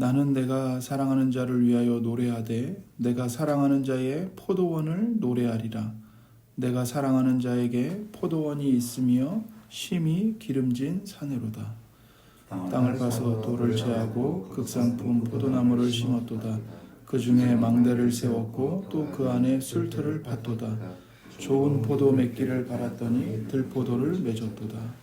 나는 내가 사랑하는 자를 위하여 노래하되 내가 사랑하는 자의 포도원을 노래하리라. 내가 사랑하는 자에게 포도원이 있으며 심히 기름진 산으로다. 땅을 파서 돌을 채하고 극상품 포도나무를 심었도다. 그 중에 망대를 세웠고 또 그 안에 술틀을 팠도다. 좋은 포도 맺기를 바랐더니 들포도를 맺었도다.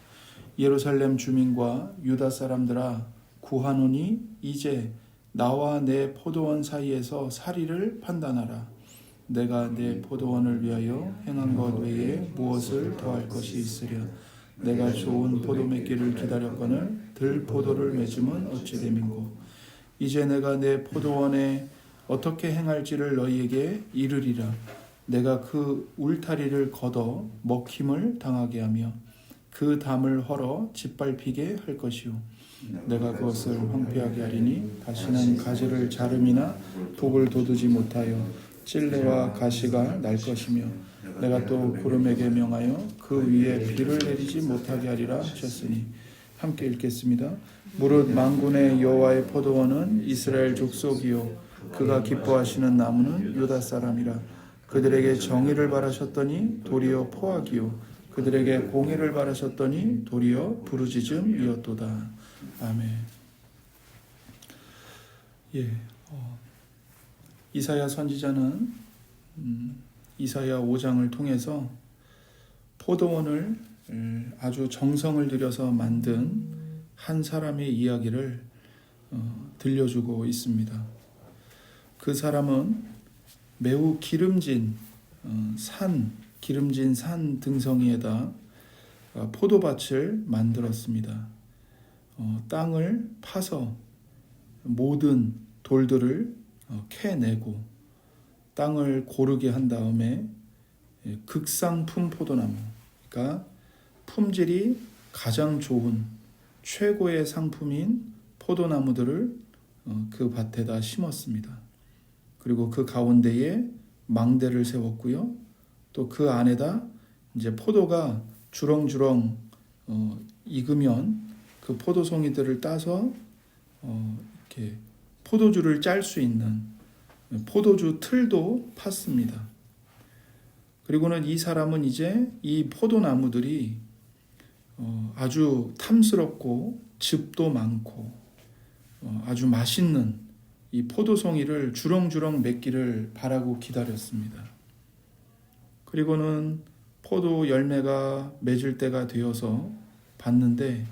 예루살렘 주민과 유다 사람들아 구하노니 이제 나와 내 포도원 사이에서 사리를 판단하라. 내가 내 포도원을 위하여 행한 것 외에 무엇을 더할 것이 있으랴. 내가 좋은 포도 맺기를 기다렸거늘 들포도를 맺음은 어찌 됨인고. 이제 내가 내 포도원에 어떻게 행할지를 너희에게 이르리라. 내가 그 울타리를 걷어 먹힘을 당하게 하며 그 담을 헐어 짓밟히게 할 것이요. 내가 그것을 황폐하게 하리니 다시는 가지를 자름이나 독을 돋우지 못하여 찔레와 가시가 날 것이며 내가 또 구름에게 명하여 그 위에 비를 내리지 못하게 하리라 하셨으니. 함께 읽겠습니다. 무릇 만군의 여호와의 포도원은 이스라엘 족속이요 그가 기뻐하시는 나무는 유다 사람이라. 그들에게 정의를 바라셨더니 도리어 포악이요 그들에게 공의를 바라셨더니 도리어 부르짖음이었도다. 아멘. 이사야 선지자는 이사야 5장을 통해서 포도원을 아주 정성을 들여서 만든 한 사람의 이야기를 들려주고 있습니다. 그 사람은 매우 기름진 산 등성이에다 포도밭을 만들었습니다. 땅을 파서 모든 돌들을 캐내고 땅을 고르게 한 다음에 극상품 포도나무, 그러니까 품질이 가장 좋은 최고의 상품인 포도나무들을 그 밭에다 심었습니다. 그리고 그 가운데에 망대를 세웠고요. 또 그 안에다 이제 포도가 주렁주렁 익으면 그 포도송이들을 따서 이렇게 포도주를 짤 수 있는 포도주 틀도 팠습니다. 그리고는 이 사람은 이제 이 포도나무들이 아주 탐스럽고 즙도 많고 아주 맛있는 이 포도송이를 주렁주렁 맺기를 바라고 기다렸습니다. 그리고는 포도 열매가 맺을 때가 되어서 봤는데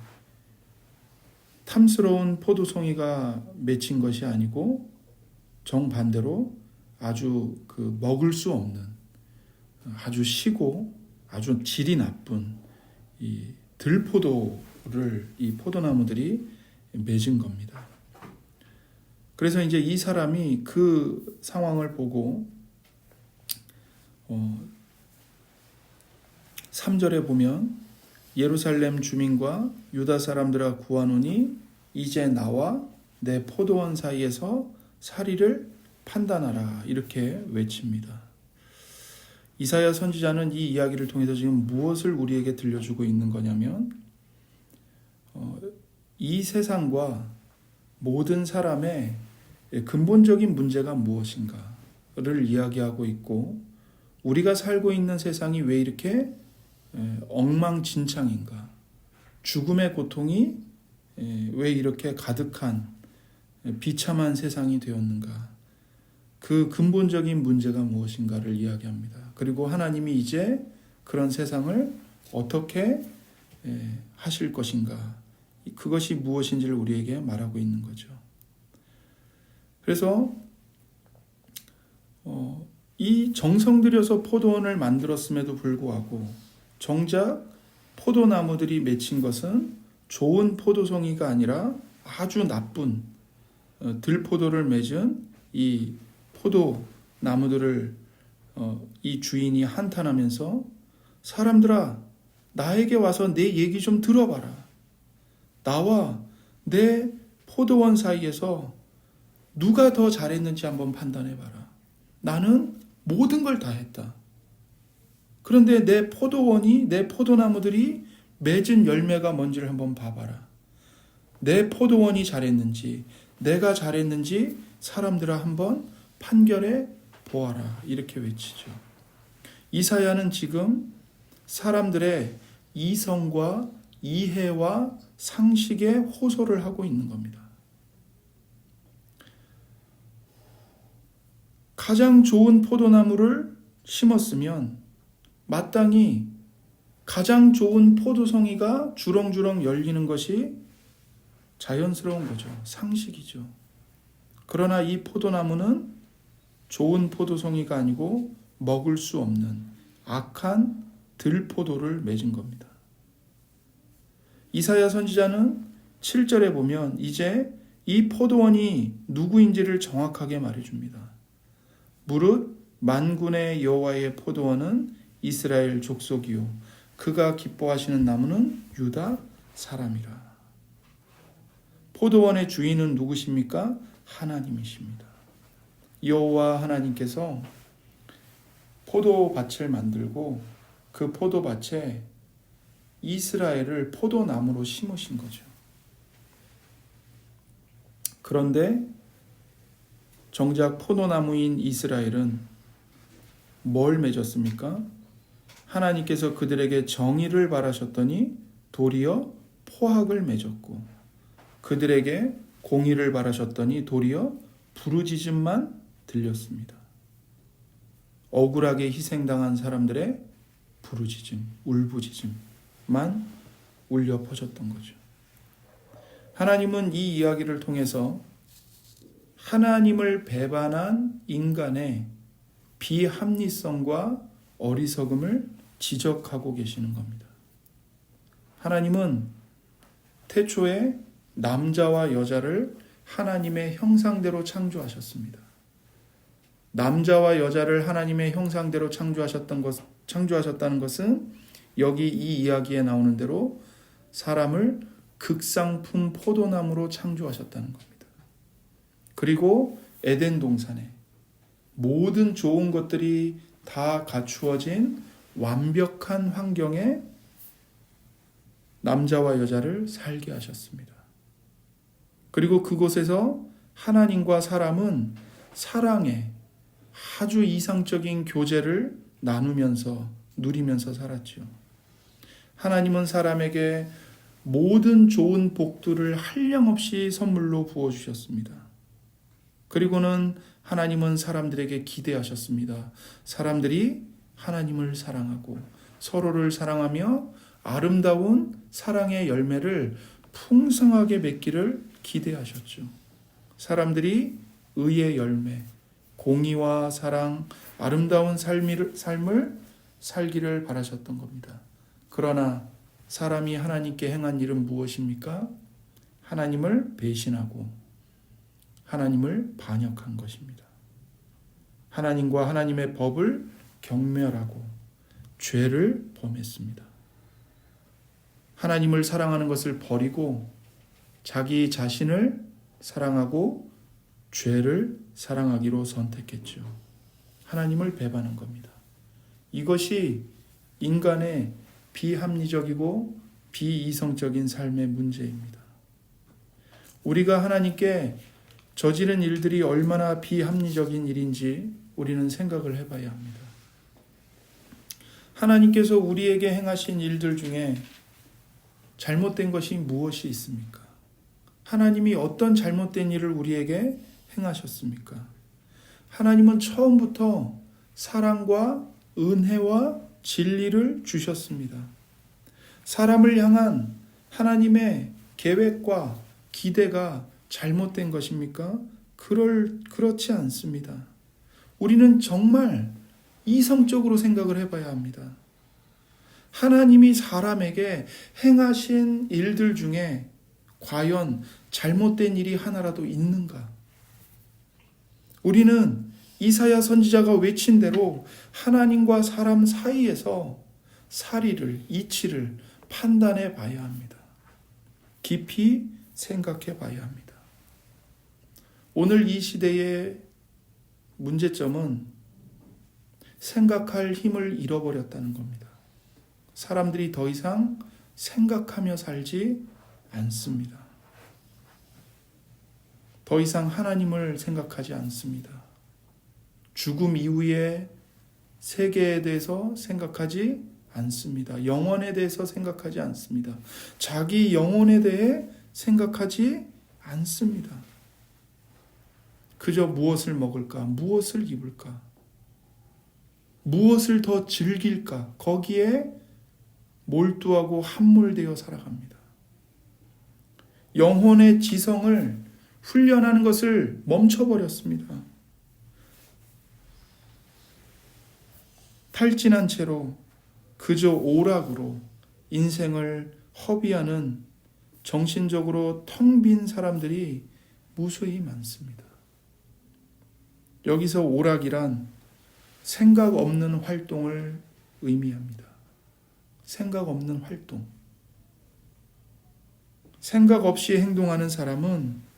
탐스러운 포도송이가 맺힌 것이 아니고 정반대로 아주 먹을 수 없는 아주 시고 아주 질이 나쁜 이 들포도를 이 포도나무들이 맺은 겁니다. 그래서 이제 이 사람이 그 상황을 보고 3절에 보면 예루살렘 주민과 유다 사람들아 구하노니 이제 나와 내 포도원 사이에서 사리를 판단하라 이렇게 외칩니다. 이사야 선지자는 이 이야기를 통해서 지금 무엇을 우리에게 들려주고 있는 거냐면 이 세상과 모든 사람의 근본적인 문제가 무엇인가를 이야기하고 있고 우리가 살고 있는 세상이 왜 이렇게 엉망진창인가, 죽음의 고통이 왜 이렇게 가득한 비참한 세상이 되었는가, 그 근본적인 문제가 무엇인가를 이야기합니다. 그리고 하나님이 이제 그런 세상을 어떻게 하실 것인가, 그것이 무엇인지를 우리에게 말하고 있는 거죠. 그래서 이 정성 들여서 포도원을 만들었음에도 불구하고 정작 포도나무들이 맺힌 것은 좋은 포도송이가 아니라 아주 나쁜 들포도를 맺은 이 포도나무들을 이 주인이 한탄하면서 사람들아 나에게 와서 내 얘기 좀 들어봐라. 나와 내 포도원 사이에서 누가 더 잘했는지 한번 판단해봐라. 나는 모든 걸 다 했다. 그런데 내 포도원이, 내 포도나무들이 맺은 열매가 뭔지를 한번 봐봐라. 내 포도원이 잘했는지, 내가 잘했는지 사람들아 한번 판결해 보아라. 이렇게 외치죠. 이사야는 지금 사람들의 이성과 이해와 상식에 호소를 하고 있는 겁니다. 가장 좋은 포도나무를 심었으면 마땅히 가장 좋은 포도송이가 주렁주렁 열리는 것이 자연스러운 거죠. 상식이죠. 그러나 이 포도나무는 좋은 포도송이가 아니고 먹을 수 없는 악한 들포도를 맺은 겁니다. 이사야 선지자는 7절에 보면 이제 이 포도원이 누구인지를 정확하게 말해줍니다. 무릇 만군의 여호와의 포도원은 이스라엘 족속이요 그가 기뻐하시는 나무는 유다 사람이라. 포도원의 주인은 누구십니까? 하나님이십니다. 여호와 하나님께서 포도밭을 만들고 그 포도밭에 이스라엘을 포도나무로 심으신 거죠. 그런데 정작 포도나무인 이스라엘은 뭘 맺었습니까? 하나님께서 그들에게 정의를 바라셨더니 도리어 포악을 맺었고, 그들에게 공의를 바라셨더니 도리어 부르짖음만 들렸습니다. 억울하게 희생당한 사람들의 부르짖음, 울부짖음만 울려 퍼졌던 거죠. 하나님은 이 이야기를 통해서 하나님을 배반한 인간의 비합리성과 어리석음을 지적하고 계시는 겁니다. 하나님은 태초에 남자와 여자를 하나님의 형상대로 창조하셨습니다. 남자와 여자를 하나님의 형상대로 창조하셨다는 것은 여기 이 이야기에 나오는 대로 사람을 극상품 포도나무로 창조하셨다는 겁니다. 그리고 에덴 동산에 모든 좋은 것들이 다 갖추어진 완벽한 환경에 남자와 여자를 살게 하셨습니다. 그리고 그곳에서 하나님과 사람은 사랑의 아주 이상적인 교제를 나누면서 누리면서 살았죠. 하나님은 사람에게 모든 좋은 복들을 한량없이 선물로 부어주셨습니다. 그리고는 하나님은 사람들에게 기대하셨습니다. 사람들이 하나님을 사랑하고 서로를 사랑하며 아름다운 사랑의 열매를 풍성하게 맺기를 기대하셨죠. 사람들이 의의 열매, 공의와 사랑, 아름다운 삶을 살기를 바라셨던 겁니다. 그러나 사람이 하나님께 행한 일은 무엇입니까? 하나님을 배신하고 하나님을 반역한 것입니다. 하나님과 하나님의 법을 경멸하고 죄를 범했습니다. 하나님을 사랑하는 것을 버리고 자기 자신을 사랑하고 죄를 사랑하기로 선택했죠. 하나님을 배반한 겁니다. 이것이 인간의 비합리적이고 비이성적인 삶의 문제입니다. 우리가 하나님께 저지른 일들이 얼마나 비합리적인 일인지 우리는 생각을 해봐야 합니다. 하나님께서 우리에게 행하신 일들 중에 잘못된 것이 무엇이 있습니까? 하나님이 어떤 잘못된 일을 우리에게 행하셨습니까? 하나님은 처음부터 사랑과 은혜와 진리를 주셨습니다. 사람을 향한 하나님의 계획과 기대가 잘못된 것입니까? 그렇지 않습니다. 우리는 정말 이성적으로 생각을 해봐야 합니다. 하나님이 사람에게 행하신 일들 중에 과연 잘못된 일이 하나라도 있는가? 우리는 이사야 선지자가 외친 대로 하나님과 사람 사이에서 사리를, 이치를 판단해 봐야 합니다. 깊이 생각해 봐야 합니다. 오늘 이 시대의 문제점은 생각할 힘을 잃어버렸다는 겁니다. 사람들이 더 이상 생각하며 살지 않습니다. 더 이상 하나님을 생각하지 않습니다. 죽음 이후의 세계에 대해서 생각하지 않습니다. 영혼에 대해서 생각하지 않습니다. 자기 영혼에 대해 생각하지 않습니다. 그저 무엇을 먹을까? 무엇을 입을까? 무엇을 더 즐길까? 거기에 몰두하고 함몰되어 살아갑니다. 영혼의 지성을 훈련하는 것을 멈춰버렸습니다. 탈진한 채로 그저 오락으로 인생을 허비하는 정신적으로 텅 빈 사람들이 무수히 많습니다. 여기서 오락이란 생각 없는 활동을 의미합니다. 생각 없는 활동. 생각 없이 행동하는 사람은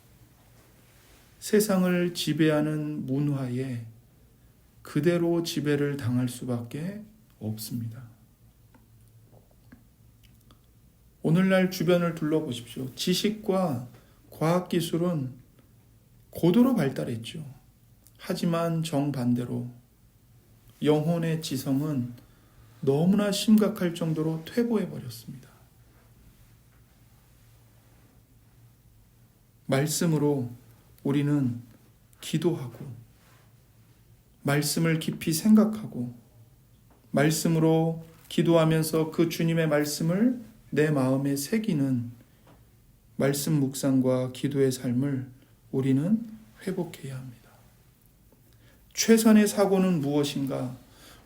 세상을 지배하는 문화에 그대로 지배를 당할 수밖에 없습니다. 오늘날 주변을 둘러보십시오. 지식과 과학기술은 고도로 발달했죠. 하지만 정반대로 영혼의 지성은 너무나 심각할 정도로 퇴보해버렸습니다. 말씀으로 우리는 기도하고 말씀을 깊이 생각하고 말씀으로 기도하면서 그 주님의 말씀을 내 마음에 새기는 말씀 묵상과 기도의 삶을 우리는 회복해야 합니다. 최선의 사고는 무엇인가?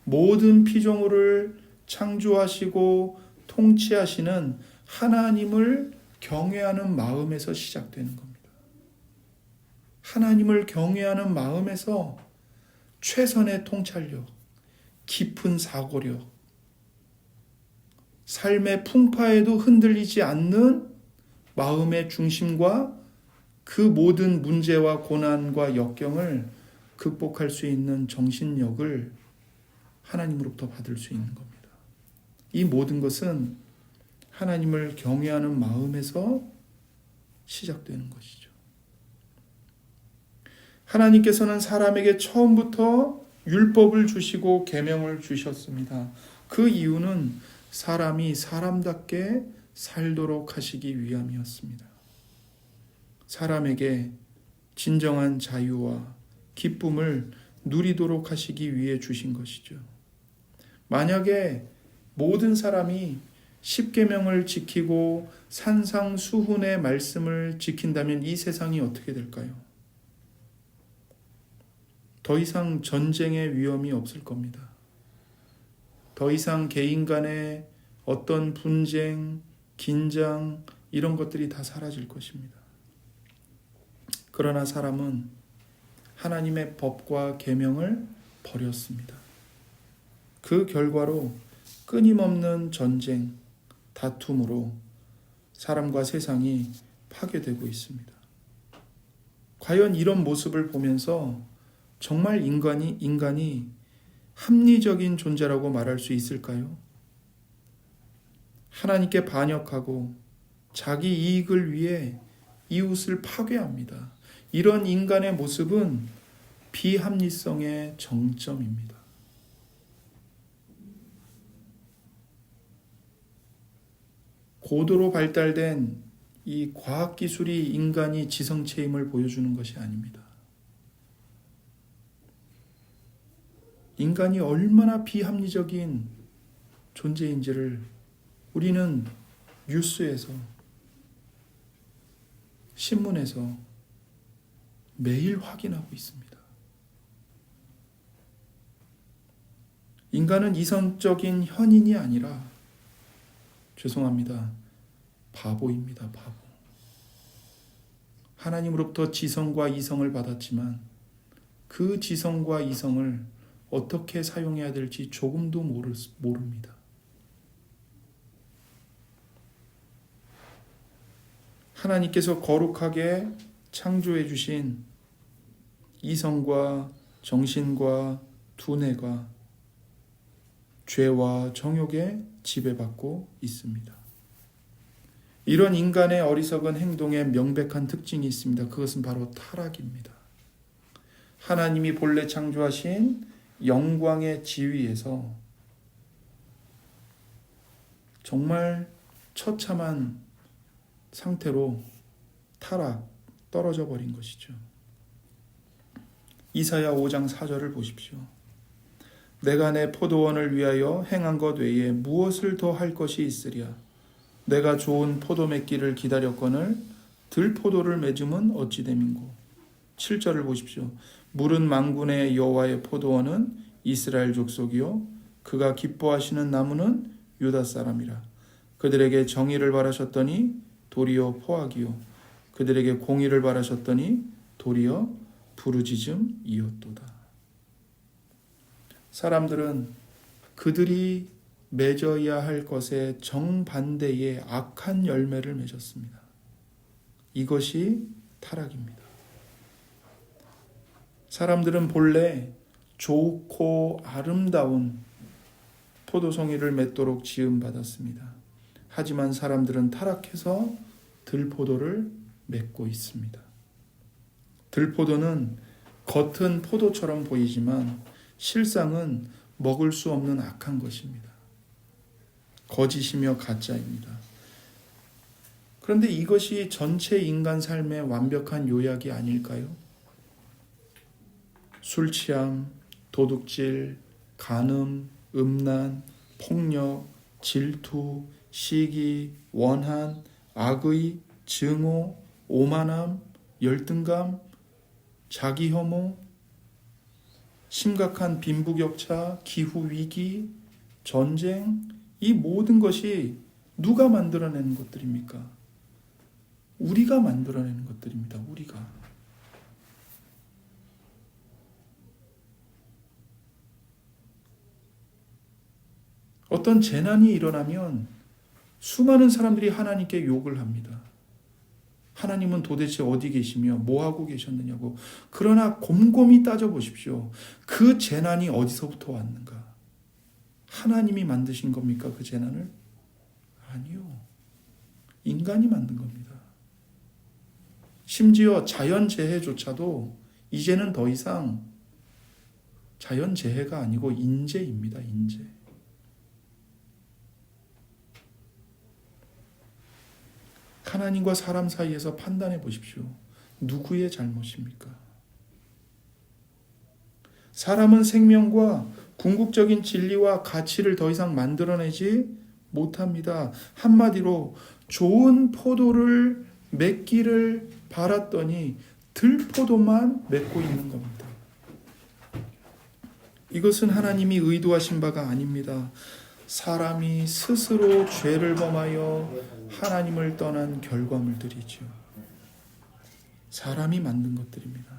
모든 피조물을 창조하시고 통치하시는 하나님을 경외하는 마음에서 시작되는 겁니다. 하나님을 경외하는 마음에서 최선의 통찰력, 깊은 사고력, 삶의 풍파에도 흔들리지 않는 마음의 중심과 그 모든 문제와 고난과 역경을 극복할 수 있는 정신력을 하나님으로부터 받을 수 있는 겁니다. 이 모든 것은 하나님을 경외하는 마음에서 시작되는 것이죠. 하나님께서는 사람에게 처음부터 율법을 주시고 계명을 주셨습니다. 그 이유는 사람이 사람답게 살도록 하시기 위함이었습니다. 사람에게 진정한 자유와 기쁨을 누리도록 하시기 위해 주신 것이죠. 만약에 모든 사람이 십계명을 지키고 산상수훈의 말씀을 지킨다면 이 세상이 어떻게 될까요? 더 이상 전쟁의 위험이 없을 겁니다. 더 이상 개인 간의 어떤 분쟁, 긴장 이런 것들이 다 사라질 것입니다. 그러나 사람은 하나님의 법과 계명을 버렸습니다. 그 결과로 끊임없는 전쟁, 다툼으로 사람과 세상이 파괴되고 있습니다. 과연 이런 모습을 보면서 정말 인간이 합리적인 존재라고 말할 수 있을까요? 하나님께 반역하고 자기 이익을 위해 이웃을 파괴합니다. 이런 인간의 모습은 비합리성의 정점입니다. 고도로 발달된 이 과학기술이 인간이 지성체임을 보여주는 것이 아닙니다. 인간이 얼마나 비합리적인 존재인지를 우리는 뉴스에서, 신문에서 매일 확인하고 있습니다. 인간은 이성적인 현인이 아니라, 죄송합니다, 바보입니다. 바보. 하나님으로부터 지성과 이성을 받았지만 그 지성과 이성을 어떻게 사용해야 될지 조금도 모릅니다. 하나님께서 거룩하게 창조해 주신 이성과 정신과 두뇌가 죄와 정욕에 지배받고 있습니다. 이런 인간의 어리석은 행동에 명백한 특징이 있습니다. 그것은 바로 타락입니다. 하나님이 본래 창조하신 영광의 지위에서 정말 처참한 상태로 떨어져 버린 것이죠. 이사야 5장 4절을 보십시오. 내가 내 포도원을 위하여 행한 것 외에 무엇을 더 할 것이 있으랴. 내가 좋은 포도 맺기를 기다렸거늘 들포도를 맺음은 어찌 됨인고. 7절을 보십시오. 물은 만군의 여호와의 포도원은 이스라엘 족속이요 그가 기뻐하시는 나무는 유다 사람이라. 그들에게 정의를 바라셨더니 도리어 포악이요 그들에게 공의를 바라셨더니 도리어 부르짖음이었도다. 사람들은 그들이 맺어야 할 것에 정반대의 악한 열매를 맺었습니다. 이것이 타락입니다. 사람들은 본래 좋고 아름다운 포도송이를 맺도록 지음받았습니다. 하지만 사람들은 타락해서 들포도를 맺고 있습니다. 들포도는 겉은 포도처럼 보이지만 실상은 먹을 수 없는 악한 것입니다. 거짓이며 가짜입니다. 그런데 이것이 전체 인간 삶의 완벽한 요약이 아닐까요? 술 취함, 도둑질, 간음, 음란, 폭력, 질투, 시기, 원한, 악의, 증오, 오만함, 열등감, 자기 혐오, 심각한 빈부격차, 기후위기, 전쟁, 이 모든 것이 누가 만들어내는 것들입니까? 우리가 만들어내는 것들입니다. 우리가. 어떤 재난이 일어나면 수많은 사람들이 하나님께 욕을 합니다. 하나님은 도대체 어디 계시며 뭐 하고 계셨느냐고. 그러나 곰곰이 따져보십시오. 그 재난이 어디서부터 왔는가? 하나님이 만드신 겁니까? 그 재난을? 아니요. 인간이 만든 겁니다. 심지어 자연재해조차도 이제는 더 이상 자연재해가 아니고 인재입니다. 인재. 하나님과 사람 사이에서 판단해 보십시오. 누구의 잘못입니까? 사람은 생명과 궁극적인 진리와 가치를 더 이상 만들어내지 못합니다. 한마디로 좋은 포도를 맺기를 바랐더니 들포도만 맺고 있는 겁니다. 이것은 하나님이 의도하신 바가 아닙니다. 사람이 스스로 죄를 범하여 하나님을 떠난 결과물들이죠. 사람이 만든 것들입니다.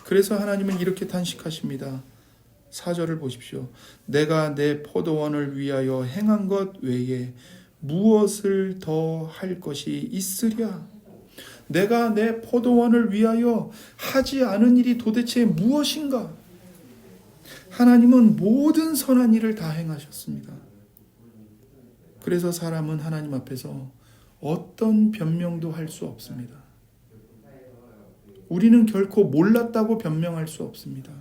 그래서 하나님은 이렇게 탄식하십니다. 4절을 보십시오. 내가 내 포도원을 위하여 행한 것 외에 무엇을 더 할 것이 있으랴? 내가 내 포도원을 위하여 하지 않은 일이 도대체 무엇인가? 하나님은 모든 선한 일을 다 행하셨습니다. 그래서 사람은 하나님 앞에서 어떤 변명도 할 수 없습니다. 우리는 결코 몰랐다고 변명할 수 없습니다.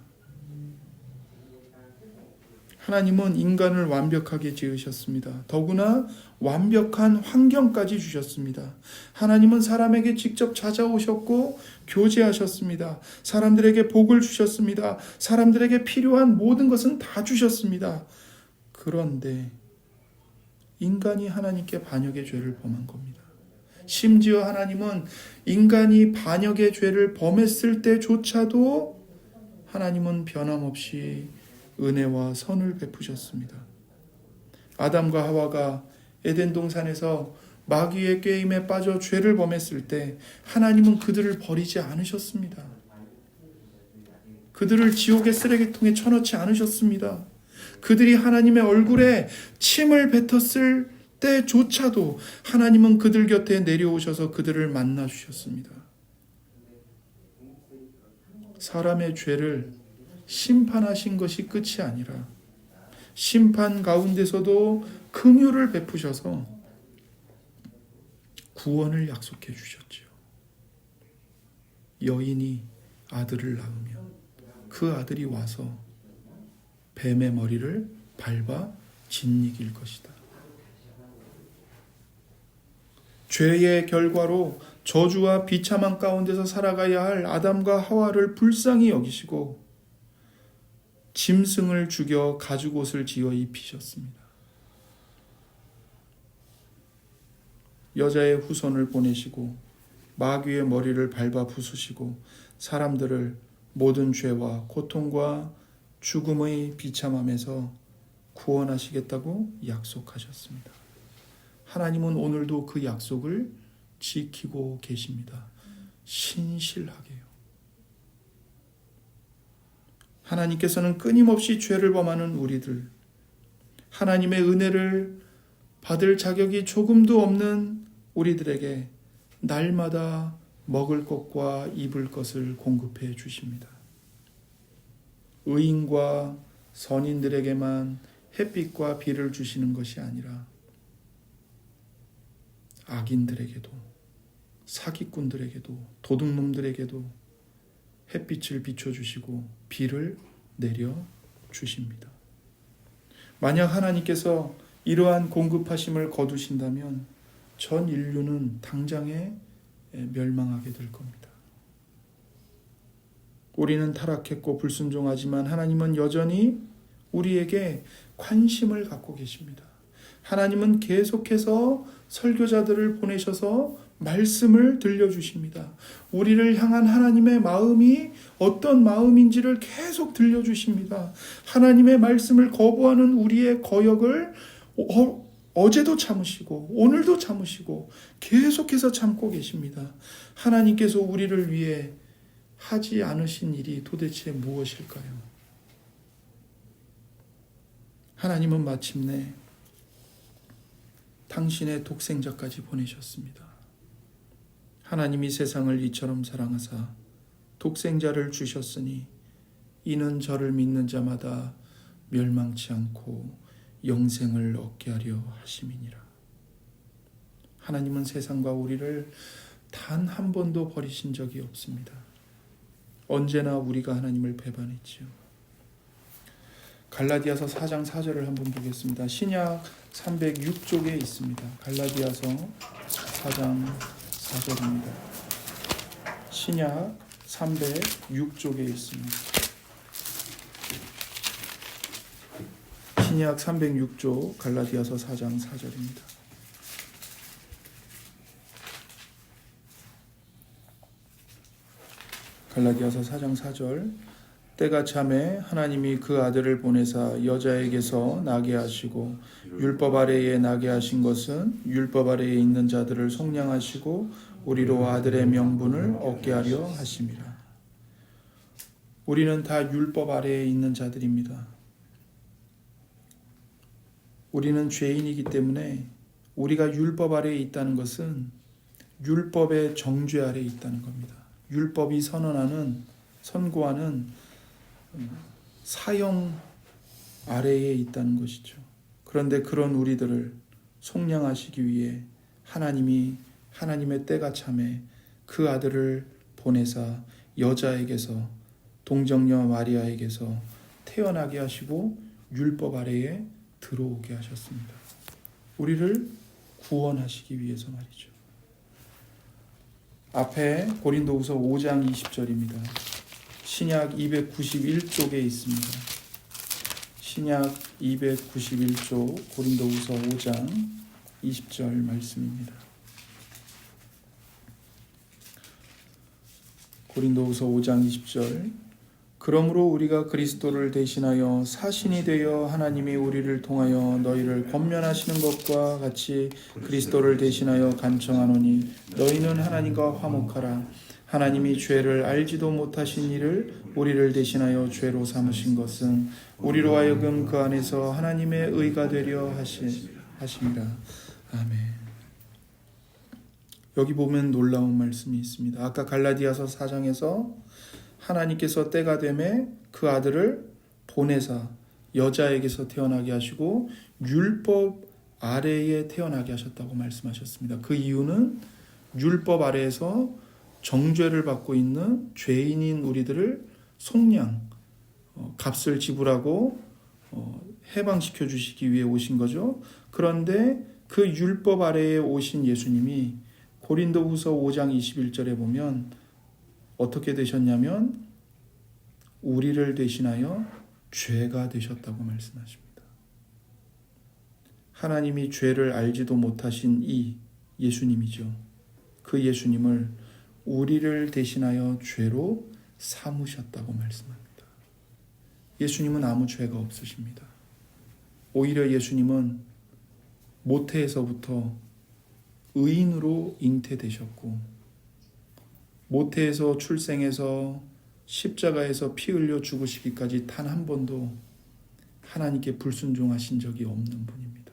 하나님은 인간을 완벽하게 지으셨습니다. 더구나 완벽한 환경까지 주셨습니다. 하나님은 사람에게 직접 찾아오셨고 교제하셨습니다. 사람들에게 복을 주셨습니다. 사람들에게 필요한 모든 것은 다 주셨습니다. 그런데 인간이 하나님께 반역의 죄를 범한 겁니다. 심지어 하나님은 인간이 반역의 죄를 범했을 때조차도 하나님은 변함없이 은혜와 선을 베푸셨습니다. 아담과 하와가 에덴 동산에서 마귀의 꾀임에 빠져 죄를 범했을 때 하나님은 그들을 버리지 않으셨습니다. 그들을 지옥의 쓰레기통에 쳐넣지 않으셨습니다. 그들이 하나님의 얼굴에 침을 뱉었을 때조차도 하나님은 그들 곁에 내려오셔서 그들을 만나 주셨습니다. 사람의 죄를 심판하신 것이 끝이 아니라 심판 가운데서도 긍휼을 베푸셔서 구원을 약속해 주셨지요. 여인이 아들을 낳으면 그 아들이 와서 뱀의 머리를 밟아 짓이길 것이다. 죄의 결과로 저주와 비참한 가운데서 살아가야 할 아담과 하와를 불쌍히 여기시고 짐승을 죽여 가죽옷을 지어 입히셨습니다. 여자의 후손을 보내시고 마귀의 머리를 밟아 부수시고 사람들을 모든 죄와 고통과 죽음의 비참함에서 구원하시겠다고 약속하셨습니다. 하나님은 오늘도 그 약속을 지키고 계십니다. 신실하게요. 하나님께서는 끊임없이 죄를 범하는 우리들, 하나님의 은혜를 받을 자격이 조금도 없는 우리들에게 날마다 먹을 것과 입을 것을 공급해 주십니다. 의인과 선인들에게만 햇빛과 비를 주시는 것이 아니라 악인들에게도, 사기꾼들에게도, 도둑놈들에게도 햇빛을 비춰주시고 비를 내려주십니다. 만약 하나님께서 이러한 공급하심을 거두신다면 전 인류는 당장에 멸망하게 될 겁니다. 우리는 타락했고 불순종하지만 하나님은 여전히 우리에게 관심을 갖고 계십니다. 하나님은 계속해서 설교자들을 보내셔서 말씀을 들려주십니다. 우리를 향한 하나님의 마음이 어떤 마음인지를 계속 들려주십니다. 하나님의 말씀을 거부하는 우리의 거역을 어제도 참으시고 오늘도 참으시고 계속해서 참고 계십니다. 하나님께서 우리를 위해 하지 않으신 일이 도대체 무엇일까요? 하나님은 마침내 당신의 독생자까지 보내셨습니다. 하나님이 세상을 이처럼 사랑하사 독생자를 주셨으니 이는 저를 믿는 자마다 멸망치 않고 영생을 얻게 하려 하심이니라. 하나님은 세상과 우리를 단 한 번도 버리신 적이 없습니다. 언제나 우리가 하나님을 배반했지요. 갈라디아서 4장 4절을 한번 보겠습니다. 신약 306쪽에 있습니다. 갈라디아서 4장 4절입니다. 신약 306쪽에 있습니다. 신약 306쪽 갈라디아서 4장 4절입니다. 갈라디아서 4장 4절 때가 참에 하나님이 그 아들을 보내사 여자에게서 나게 하시고 율법 아래에 나게 하신 것은 율법 아래에 있는 자들을 속량하시고 우리로 아들의 명분을 얻게 하려 하심이라. 우리는 다 율법 아래에 있는 자들입니다. 우리는 죄인이기 때문에 우리가 율법 아래에 있다는 것은 율법의 정죄 아래에 있다는 겁니다. 율법이 선고하는 사형 아래에 있다는 것이죠. 그런데 그런 우리들을 속량하시기 위해 하나님이 하나님의 때가 참에 그 아들을 보내사 여자에게서 동정녀 마리아에게서 태어나게 하시고 율법 아래에 들어오게 하셨습니다. 우리를 구원하시기 위해서 말이죠. 앞에 고린도후서 5장 20절입니다. 신약 291쪽에 있습니다. 신약 291쪽 고린도후서 5장 20절 말씀입니다. 고린도후서 5장 20절 그러므로 우리가 그리스도를 대신하여 사신이 되어 하나님이 우리를 통하여 너희를 권면하시는 것과 같이 그리스도를 대신하여 간청하노니 너희는 하나님과 화목하라. 하나님이 죄를 알지도 못하신 이를 우리를 대신하여 죄로 삼으신 것은 우리로 하여금 그 안에서 하나님의 의가 되려 하심이라. 아멘. 여기 보면 놀라운 말씀이 있습니다. 아까 갈라디아서 4장에서 하나님께서 때가 되매 그 아들을 보내사 여자에게서 태어나게 하시고 율법 아래에 태어나게 하셨다고 말씀하셨습니다. 그 이유는 율법 아래에서 정죄를 받고 있는 죄인인 우리들을 속량, 값을 지불하고 해방시켜 주시기 위해 오신 거죠. 그런데 그 율법 아래에 오신 예수님이 고린도후서 5장 21절에 보면 어떻게 되셨냐면 우리를 대신하여 죄가 되셨다고 말씀하십니다. 하나님이 죄를 알지도 못하신 이 예수님이죠. 그 예수님을 우리를 대신하여 죄로 삼으셨다고 말씀합니다. 예수님은 아무 죄가 없으십니다. 오히려 예수님은 모태에서부터 의인으로 잉태되셨고 모태에서 출생해서 십자가에서 피 흘려 죽으시기까지 단 한 번도 하나님께 불순종하신 적이 없는 분입니다.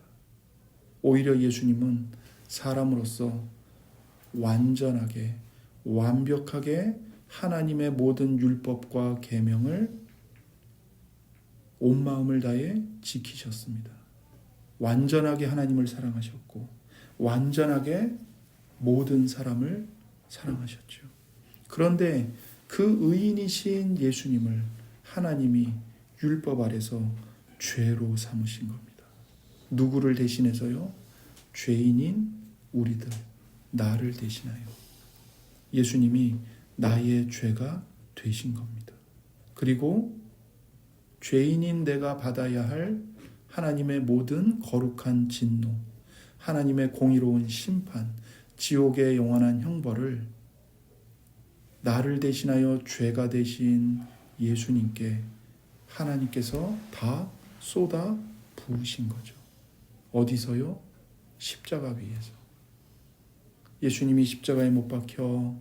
오히려 예수님은 사람으로서 완전하게 완벽하게 하나님의 모든 율법과 계명을 온 마음을 다해 지키셨습니다. 완전하게 하나님을 사랑하셨고 완전하게 모든 사람을 사랑하셨죠. 그런데 그 의인이신 예수님을 하나님이 율법 아래서 죄로 삼으신 겁니다. 누구를 대신해서요? 죄인인 우리들, 나를 대신하여 예수님이 나의 죄가 되신 겁니다. 그리고 죄인인 내가 받아야 할 하나님의 모든 거룩한 진노, 하나님의 공의로운 심판, 지옥의 영원한 형벌을 나를 대신하여 죄가 되신 예수님께 하나님께서 다 쏟아 부으신 거죠. 어디서요? 십자가 위에서. 예수님이 십자가에 못 박혀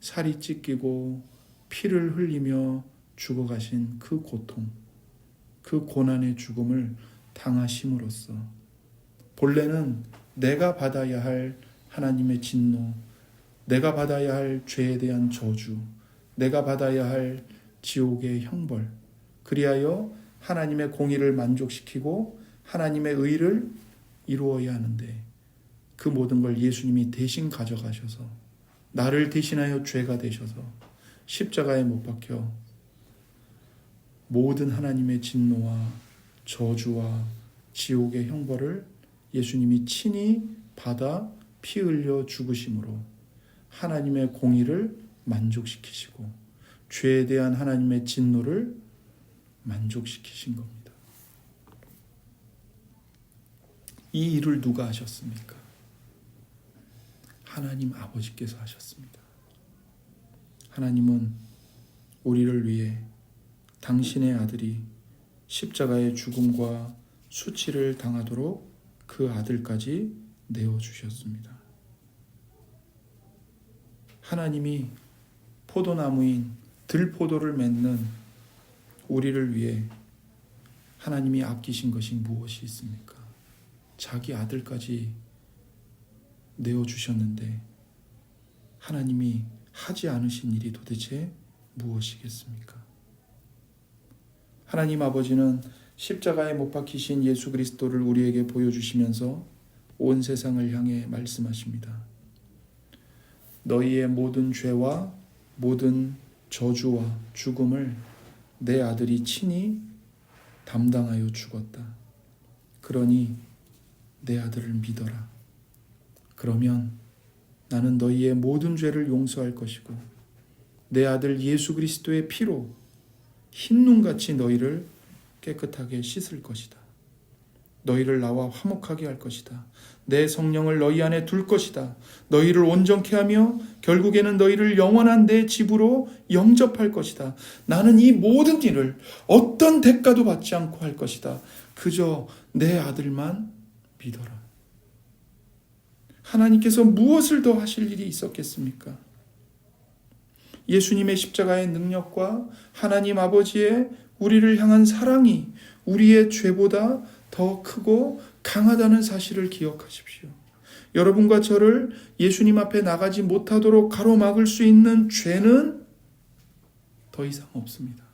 살이 찢기고 피를 흘리며 죽어가신 그 고통, 그 고난의 죽음을 당하심으로써 본래는 내가 받아야 할 하나님의 진노, 내가 받아야 할 죄에 대한 저주, 내가 받아야 할 지옥의 형벌, 그리하여 하나님의 공의를 만족시키고 하나님의 의를 이루어야 하는데 그 모든 걸 예수님이 대신 가져가셔서 나를 대신하여 죄가 되셔서 십자가에 못 박혀 모든 하나님의 진노와 저주와 지옥의 형벌을 예수님이 친히 받아 피 흘려 죽으심으로 하나님의 공의를 만족시키시고 죄에 대한 하나님의 진노를 만족시키신 겁니다. 이 일을 누가 하셨습니까? 하나님 아버지께서 하셨습니다. 하나님은 우리를 위해 당신의 아들이 십자가의 죽음과 수치를 당하도록 그 아들까지 내어주셨습니다. 하나님이 포도나무인 들포도를 맺는 우리를 위해 하나님이 아끼신 것이 무엇이 있습니까? 자기 아들까지 내어주셨는데 하나님이 하지 않으신 일이 도대체 무엇이겠습니까? 하나님 아버지는 십자가에 못 박히신 예수 그리스도를 우리에게 보여주시면서 온 세상을 향해 말씀하십니다. 너희의 모든 죄와 모든 저주와 죽음을 내 아들이 친히 담당하여 죽었다. 그러니 내 아들을 믿어라. 그러면 나는 너희의 모든 죄를 용서할 것이고 내 아들 예수 그리스도의 피로 흰눈같이 너희를 깨끗하게 씻을 것이다. 너희를 나와 화목하게 할 것이다. 내 성령을 너희 안에 둘 것이다. 너희를 온전케 하며 결국에는 너희를 영원한 내 집으로 영접할 것이다. 나는 이 모든 일을 어떤 대가도 받지 않고 할 것이다. 그저 내 아들만 믿어라. 하나님께서 무엇을 더 하실 일이 있었겠습니까? 예수님의 십자가의 능력과 하나님 아버지의 우리를 향한 사랑이 우리의 죄보다 더 크고 강하다는 사실을 기억하십시오. 여러분과 저를 예수님 앞에 나가지 못하도록 가로막을 수 있는 죄는 더 이상 없습니다.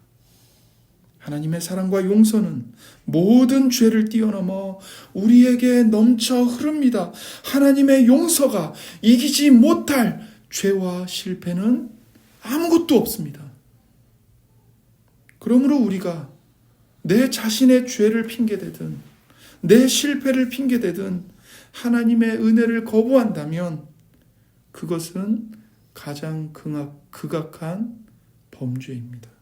하나님의 사랑과 용서는 모든 죄를 뛰어넘어 우리에게 넘쳐 흐릅니다. 하나님의 용서가 이기지 못할 죄와 실패는 아무것도 없습니다. 그러므로 우리가 내 자신의 죄를 핑계대든 내 실패를 핑계대든 하나님의 은혜를 거부한다면 그것은 가장 극악한 범죄입니다.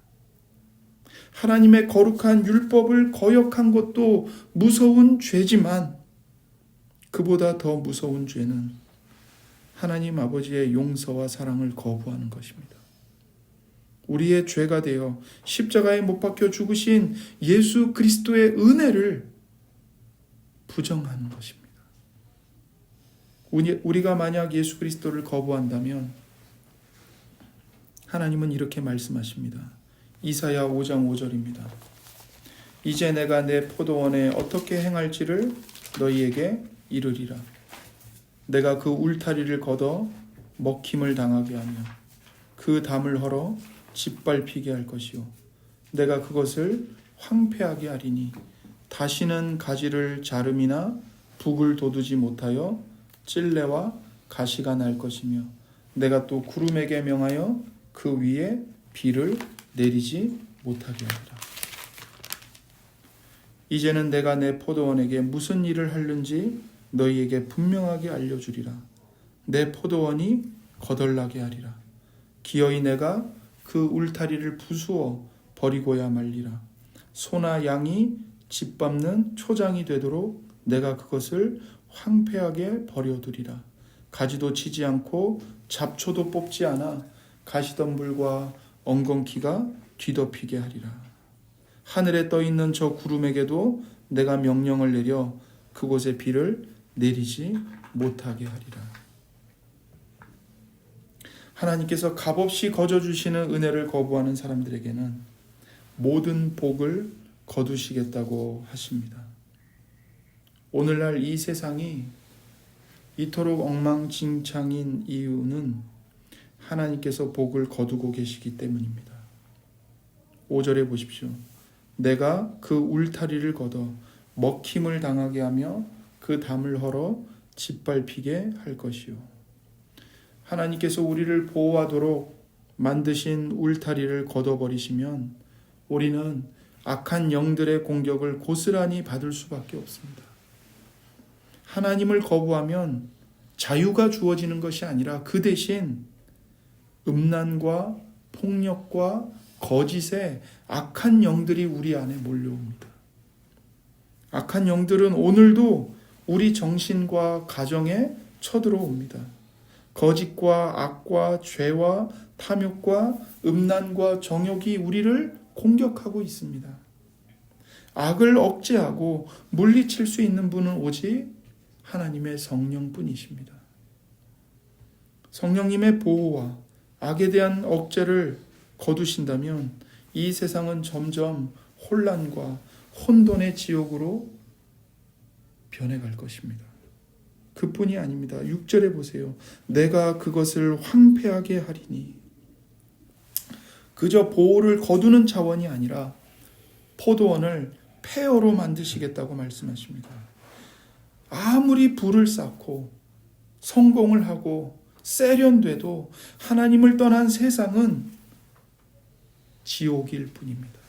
하나님의 거룩한 율법을 거역한 것도 무서운 죄지만 그보다 더 무서운 죄는 하나님 아버지의 용서와 사랑을 거부하는 것입니다. 우리의 죄가 되어 십자가에 못 박혀 죽으신 예수 그리스도의 은혜를 부정하는 것입니다. 우리가 만약 예수 그리스도를 거부한다면 하나님은 이렇게 말씀하십니다. 이사야 5장 5절입니다. 이제 내가 내 포도원에 어떻게 행할지를 너희에게 이르리라. 내가 그 울타리를 걷어 먹힘을 당하게 하며 그 담을 헐어 짓밟히게 할 것이요 내가 그것을 황폐하게 하리니 다시는 가지를 자름이나 북을 돋우지 못하여 찔레와 가시가 날 것이며 내가 또 구름에게 명하여 그 위에 비를 내리지 못하게 하리라. 이제는 내가 내 포도원에게 무슨 일을 하는지 너희에게 분명하게 알려주리라. 내 포도원이 거덜나게 하리라. 기어이 내가 그 울타리를 부수어 버리고야 말리라. 소나 양이 짓밟는 초장이 되도록 내가 그것을 황폐하게 버려두리라. 가지도 치지 않고 잡초도 뽑지 않아 가시덤불과 엉겅퀴가 뒤덮이게 하리라. 하늘에 떠있는 저 구름에게도 내가 명령을 내려 그곳에 비를 내리지 못하게 하리라. 하나님께서 값없이 거저주시는 은혜를 거부하는 사람들에게는 모든 복을 거두시겠다고 하십니다. 오늘날 이 세상이 이토록 엉망진창인 이유는 하나님께서 복을 거두고 계시기 때문입니다. 5절에 보십시오. 내가 그 울타리를 걷어 먹힘을 당하게 하며 그 담을 헐어 짓밟히게 할 것이요. 하나님께서 우리를 보호하도록 만드신 울타리를 걷어버리시면 우리는 악한 영들의 공격을 고스란히 받을 수밖에 없습니다. 하나님을 거부하면 자유가 주어지는 것이 아니라 그 대신 음란과 폭력과 거짓의 악한 영들이 우리 안에 몰려옵니다. 악한 영들은 오늘도 우리 정신과 가정에 쳐들어옵니다. 거짓과 악과 죄와 탐욕과 음란과 정욕이 우리를 공격하고 있습니다. 악을 억제하고 물리칠 수 있는 분은 오직 하나님의 성령뿐이십니다. 성령님의 보호와 악에 대한 억제를 거두신다면 이 세상은 점점 혼란과 혼돈의 지옥으로 변해갈 것입니다. 그뿐이 아닙니다. 6절에 보세요. 내가 그것을 황폐하게 하리니. 그저 보호를 거두는 차원이 아니라 포도원을 폐허로 만드시겠다고 말씀하십니다. 아무리 불을 쌓고 성공을 하고 세련돼도 하나님을 떠난 세상은 지옥일 뿐입니다.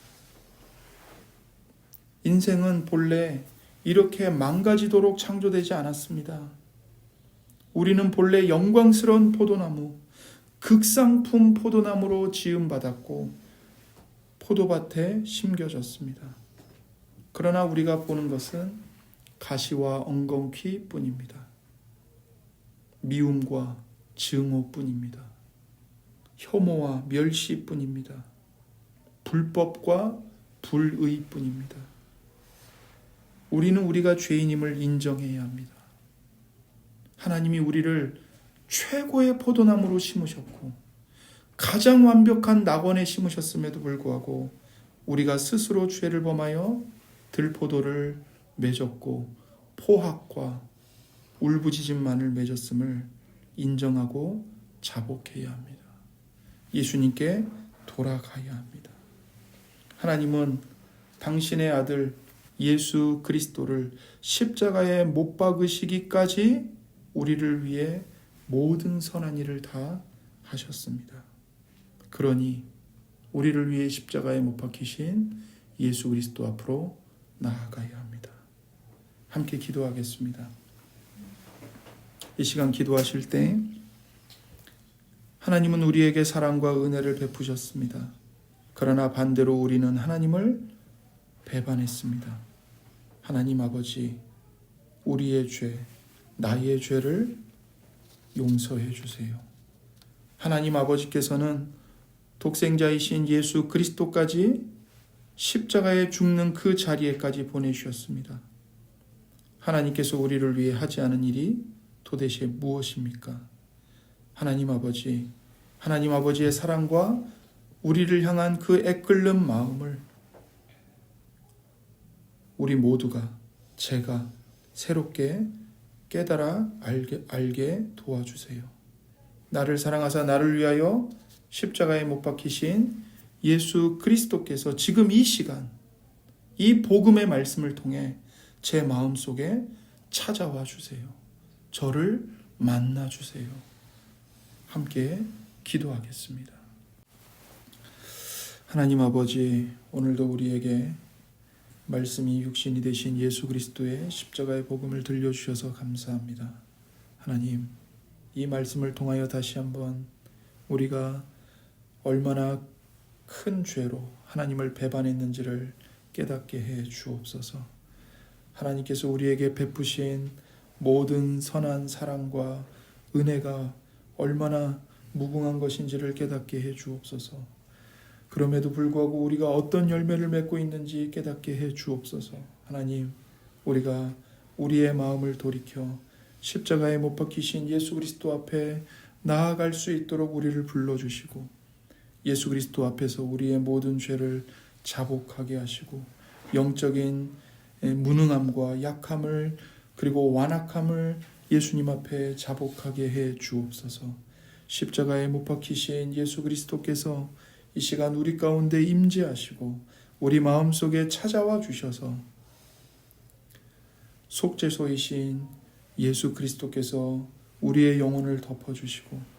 인생은 본래 이렇게 망가지도록 창조되지 않았습니다. 우리는 본래 영광스러운 포도나무, 극상품 포도나무로 지음받았고 포도밭에 심겨졌습니다. 그러나 우리가 보는 것은 가시와 엉겅퀴 뿐입니다. 미움과 증오 뿐입니다. 혐오와 멸시 뿐입니다. 불법과 불의 뿐입니다. 우리는 우리가 죄인임을 인정해야 합니다. 하나님이 우리를 최고의 포도나무로 심으셨고 가장 완벽한 낙원에 심으셨음에도 불구하고 우리가 스스로 죄를 범하여 들포도를 맺었고 포학과 울부짖음만을 맺었음을 인정하고 자복해야 합니다. 예수님께 돌아가야 합니다. 하나님은 당신의 아들 예수 그리스도를 십자가에 못 박으시기까지 우리를 위해 모든 선한 일을 다 하셨습니다. 그러니 우리를 위해 십자가에 못 박히신 예수 그리스도 앞으로 나아가야 합니다. 함께 기도하겠습니다. 이 시간 기도하실 때 하나님은 우리에게 사랑과 은혜를 베푸셨습니다. 그러나 반대로 우리는 하나님을 배반했습니다. 하나님 아버지, 우리의 죄, 나의 죄를 용서해 주세요. 하나님 아버지께서는 독생자이신 예수 그리스도까지 십자가에 죽는 그 자리에까지 보내주셨습니다. 하나님께서 우리를 위해 하지 않은 일이 도대체 무엇입니까? 하나님 아버지의 사랑과 우리를 향한 그 애끓는 마음을 우리 모두가, 제가 새롭게 깨달아 알게 도와주세요. 나를 사랑하사 나를 위하여 십자가에 못 박히신 예수 그리스도께서 지금 이 시간, 이 복음의 말씀을 통해 제 마음속에 찾아와 주세요. 저를 만나 주세요. 함께 기도하겠습니다. 하나님 아버지, 오늘도 우리에게 말씀이 육신이 되신 예수 그리스도의 십자가의 복음을 들려주셔서 감사합니다. 하나님, 이 말씀을 통하여 다시 한번 우리가 얼마나 큰 죄로 하나님을 배반했는지를 깨닫게 해 주옵소서. 하나님께서 우리에게 베푸신 모든 선한 사랑과 은혜가 얼마나 무궁한 것인지를 깨닫게 해 주옵소서. 그럼에도 불구하고 우리가 어떤 열매를 맺고 있는지 깨닫게 해 주옵소서. 하나님, 우리가 우리의 마음을 돌이켜 십자가에 못 박히신 예수 그리스도 앞에 나아갈 수 있도록 우리를 불러주시고 예수 그리스도 앞에서 우리의 모든 죄를 자복하게 하시고 영적인 무능함과 약함을 그리고 완악함을 예수님 앞에 자복하게 해 주옵소서. 십자가에 못 박히신 예수 그리스도께서 이 시간 우리 가운데 임재하시고 우리 마음속에 찾아와 주셔서 속죄소이신 예수 그리스도께서 우리의 영혼을 덮어주시고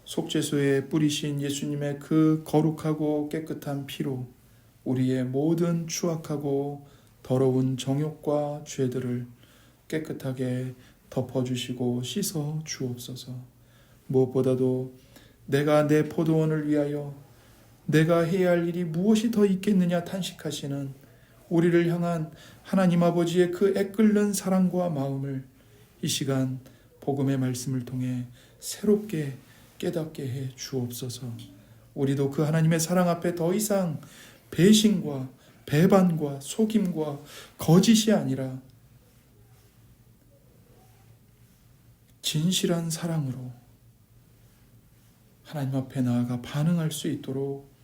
속죄소에 뿌리신 예수님의 그 거룩하고 깨끗한 피로 우리의 모든 추악하고 더러운 정욕과 죄들을 깨끗하게 덮어주시고 씻어 주옵소서. 무엇보다도 내가 내 포도원을 위하여 내가 해야 할 일이 무엇이 더 있겠느냐 탄식하시는 우리를 향한 하나님 아버지의 그 애끓는 사랑과 마음을 이 시간 복음의 말씀을 통해 새롭게 깨닫게 해 주옵소서. 우리도 그 하나님의 사랑 앞에 더 이상 배신과 배반과 속임과 거짓이 아니라 진실한 사랑으로 하나님 앞에 나아가 반응할 수 있도록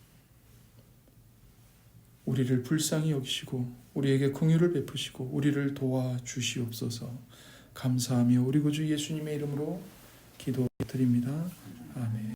우리를 불쌍히 여기시고 우리에게 긍휼을 베푸시고 우리를 도와주시옵소서. 감사하며 우리 구주 예수님의 이름으로 기도드립니다. 아멘.